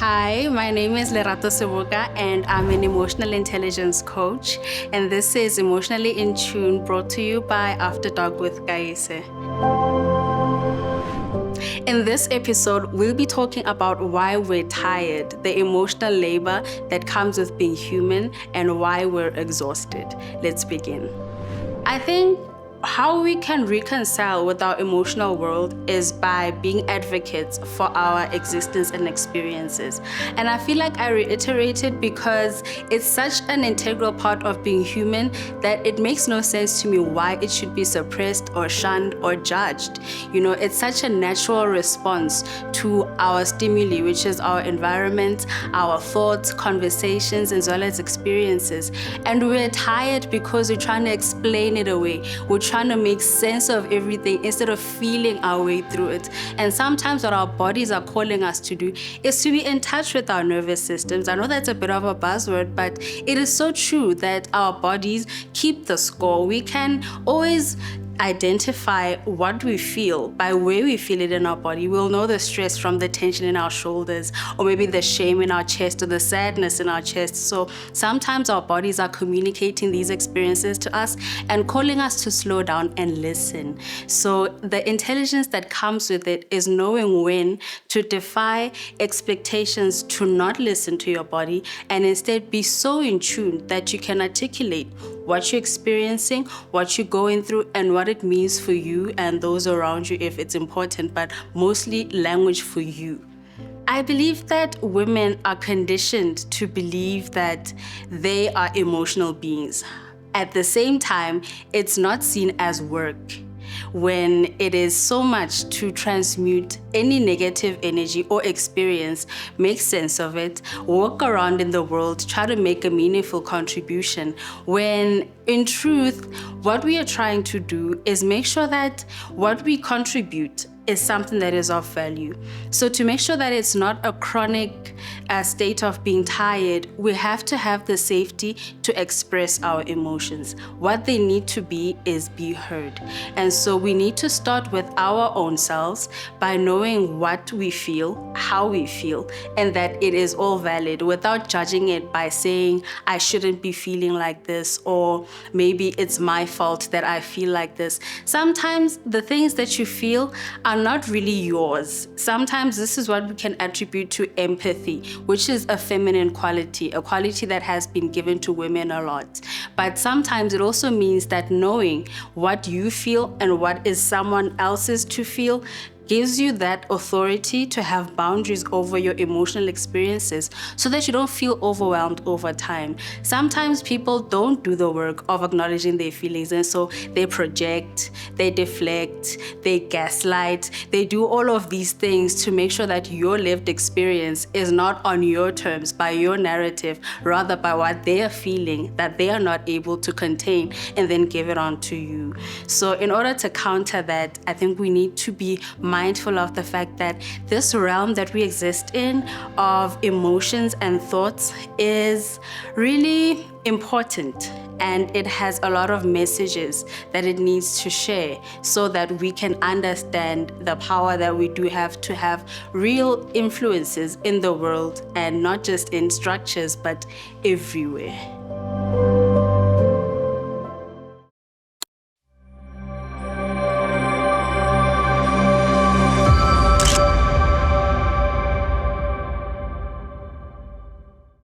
Hi, my name is Lerato and I'm an emotional intelligence coach. And this is Emotionally in Tune, brought to you by After Dark with Kaise. In this episode, we'll be talking about why we're tired, the emotional labor that comes with being human, and why we're exhausted. Let's begin. I think how we can reconcile with our emotional world is by being advocates for our existence and experiences. And I feel like I reiterate it because it's such an integral part of being human that it makes no sense to me why it should be suppressed or shunned or judged. It's such a natural response to our stimuli, which is our environment, our thoughts, conversations, as well as experiences. And we're tired because we're trying to explain it away. We're trying to make sense of everything instead of feeling our way through it. And sometimes what our bodies are calling us to do is to be in touch with our nervous systems. I know that's a bit of a buzzword, but it is so true that our bodies keep the score. We can always identify what we feel by where we feel it in our body. We'll know the stress from the tension in our shoulders, or maybe the shame in our chest, or the sadness in our chest. So sometimes our bodies are communicating these experiences to us and calling us to slow down and listen. So the intelligence that comes with it is knowing when to defy expectations to not listen to your body and instead be so in tune that you can articulate what you're experiencing, what you're going through, and what it means for you and those around you if it's important, but mostly language for you. I believe that women are conditioned to believe that they are emotional beings. At the same time, it's not seen as work, when it is so much to transmute any negative energy or experience, make sense of it, walk around in the world, try to make a meaningful contribution, when in truth, what we are trying to do is make sure that what we contribute is something that is of value. So to make sure that it's not a chronic state of being tired, we have to have the safety to express our emotions. What they need to be is be heard. And so we need to start with our own selves by knowing what we feel, how we feel, and that it is all valid without judging it by saying, I shouldn't be feeling like this, or maybe it's my fault that I feel like this. Sometimes the things that you feel are not really yours. Sometimes this is what we can attribute to empathy, which is a feminine quality, a quality that has been given to women a lot. But sometimes it also means that knowing what you feel and what is someone else's to feel gives you that authority to have boundaries over your emotional experiences so that you don't feel overwhelmed over time. Sometimes people don't do the work of acknowledging their feelings, and so they project, they deflect, they gaslight, they do all of these things to make sure that your lived experience is not on your terms, by your narrative, rather by what they are feeling that they are not able to contain and then give it on to you. So in order to counter that, I think we need to be mindful of the fact that this realm that we exist in of emotions and thoughts is really important, and it has a lot of messages that it needs to share so that we can understand the power that we do have to have real influences in the world, and not just in structures but everywhere.